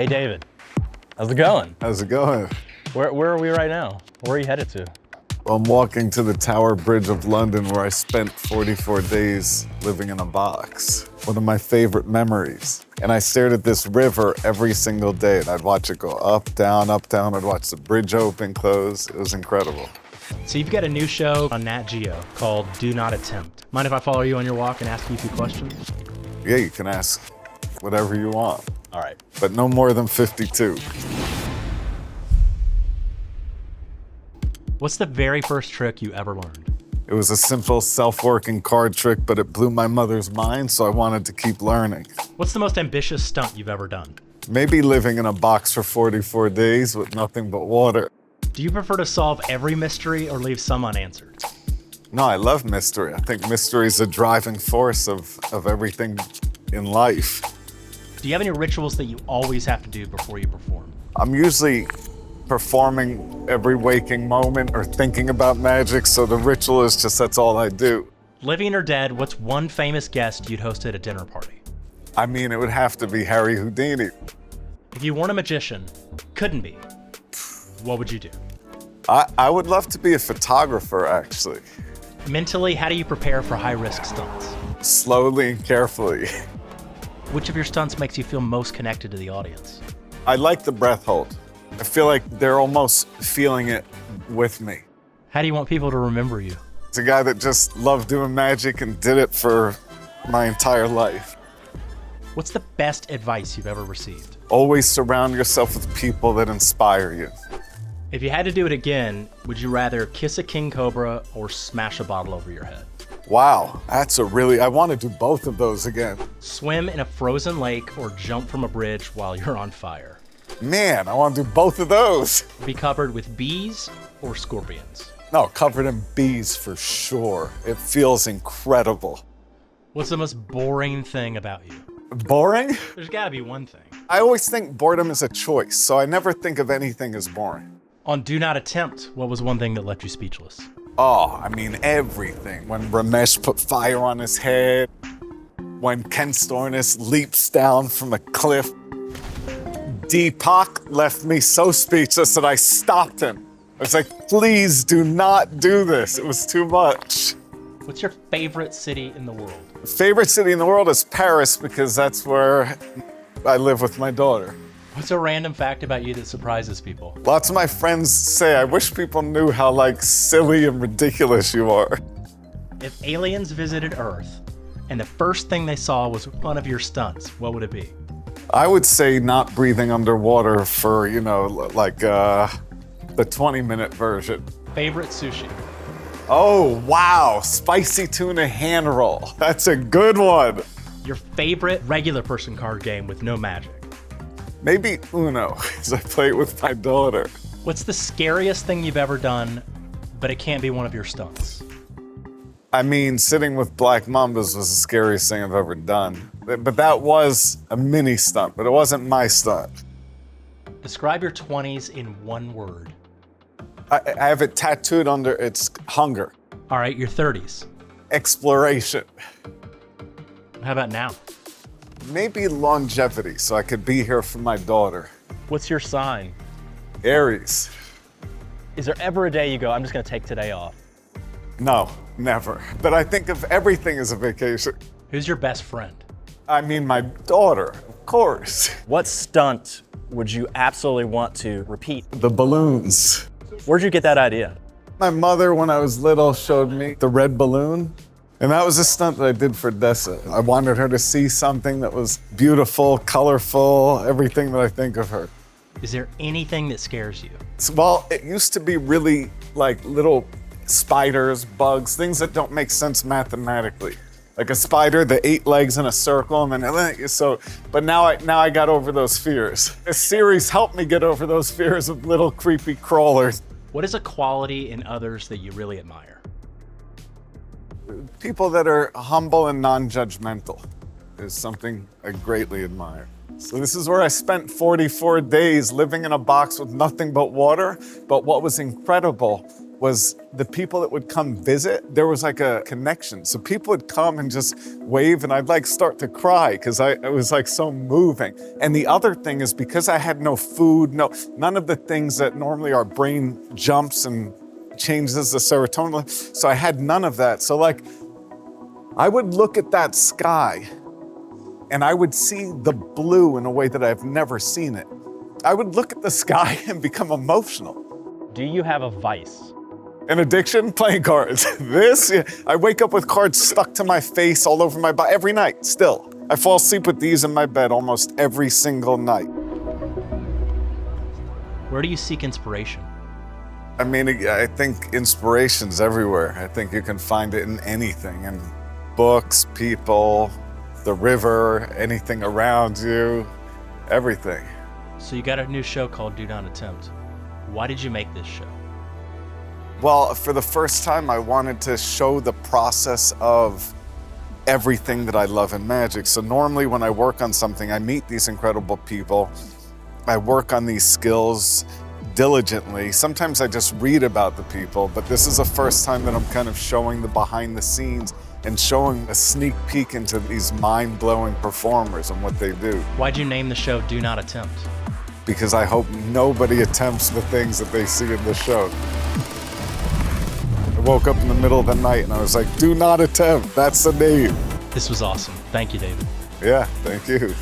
Hey, David. How's it going? How's it going? Where are we right now? Where are you headed to? Well, I'm walking to the Tower Bridge of London where I spent 44 days living in a box. One of my favorite memories. And I stared at this river every single day and I'd watch it go up, down, up, down. I'd watch the bridge open, close. It was incredible. So you've got a new show on Nat Geo called Do Not Attempt. Mind if I follow you on your walk and ask you a few questions? Yeah, you can ask whatever you want. All right. But no more than 52. What's the very first trick you ever learned? It was a simple self-working card trick, but it blew my mother's mind, so I wanted to keep learning. What's the most ambitious stunt you've ever done? Maybe living in a box for 44 days with nothing but water. Do you prefer to solve every mystery or leave some unanswered? No, I love mystery. I think mystery is a driving force of everything in life. Do you have any rituals that you always have to do before you perform? I'm usually performing every waking moment or thinking about magic, so the ritual is just that's all I do. Living or dead, what's one famous guest you'd host at a dinner party? I mean, it would have to be Harry Houdini. If you weren't a magician, couldn't be, what would you do? I would love to be a photographer, actually. Mentally, how do you prepare for high-risk stunts? Slowly and carefully. Which of your stunts makes you feel most connected to the audience? I like the breath hold. I feel like they're almost feeling it with me. How do you want people to remember you? It's a guy that just loved doing magic and did it for my entire life. What's the best advice you've ever received? Always surround yourself with people that inspire you. If you had to do it again, would you rather kiss a king cobra or smash a bottle over your head? Wow, I want to do both of those again. Swim in a frozen lake or jump from a bridge while you're on fire? Man, I want to do both of those. Be covered with bees or scorpions? No, covered in bees for sure. It feels incredible. What's the most boring thing about you? Boring? There's gotta be one thing. I always think boredom is a choice, so I never think of anything as boring. On Do Not Attempt, what was one thing that left you speechless? Oh, I mean, everything. When Ramesh put fire on his head, when Ken Stornis leaps down from a cliff, Deepak left me so speechless that I stopped him. I was like, please do not do this. It was too much. What's your favorite city in the world? Favorite city in the world is Paris because that's where I live with my daughter. What's a random fact about you that surprises people? Lots of my friends say, I wish people knew how silly and ridiculous you are. If aliens visited Earth and the first thing they saw was one of your stunts, what would it be? I would say not breathing underwater for, the 20-minute version. Favorite sushi? Oh, wow, spicy tuna hand roll. That's a good one. Your favorite regular person card game with no magic? Maybe Uno, because I play it with my daughter. What's the scariest thing you've ever done, but it can't be one of your stunts? I mean, sitting with black mambas was the scariest thing I've ever done. But that was a mini stunt, but it wasn't my stunt. Describe your 20s in one word. I have it tattooed under its hunger. All right, your 30s. Exploration. How about now? Maybe longevity, so I could be here for my daughter. What's your sign? Aries. Is there ever a day you go, I'm just gonna take today off? No, never. But I think of everything as a vacation. Who's your best friend? I mean, my daughter, of course. What stunt would you absolutely want to repeat? The balloons. Where'd you get that idea? My mother, when I was little, showed me the red balloon. And that was a stunt that I did for Dessa. I wanted her to see something that was beautiful, colorful, everything that I think of her. Is there anything that scares you? Well, it used to be really like little spiders, bugs, things that don't make sense mathematically. Like a spider, the 8 legs in a circle, and then but now I got over those fears. This series helped me get over those fears of little creepy crawlers. What is a quality in others that you really admire? People that are humble and non-judgmental is something I greatly admire. So this is where I spent 44 days living in a box with nothing but water. But what was incredible was the people that would come visit, there was like a connection. So people would come and just wave and I'd like start to cry because it was like so moving. And the other thing is because I had no food, none of the things that normally our brain jumps and changes the serotonin. So I had none of that. So like, I would look at that sky and I would see the blue in a way that I've never seen it. I would look at the sky and become emotional. Do you have a vice? An addiction? Playing cards. I wake up with cards stuck to my face all over my body every night, still. I fall asleep with these in my bed almost every single night. Where do you seek inspiration? I mean, I think inspiration's everywhere. I think you can find it in anything, in books, people, the river, anything around you, everything. So you got a new show called Do Not Attempt. Why did you make this show? Well, for the first time, I wanted to show the process of everything that I love in magic. So normally when I work on something, I meet these incredible people. I work on these skills diligently. Sometimes I just read about the people, but this is the first time that I'm kind of showing the behind the scenes and showing a sneak peek into these mind-blowing performers and what they do. Why'd you name the show Do Not Attempt? Because I hope nobody attempts the things that they see in the show. I woke up in the middle of the night and I was like, do not attempt, that's the name. This was awesome. Thank you, David. Yeah, thank you.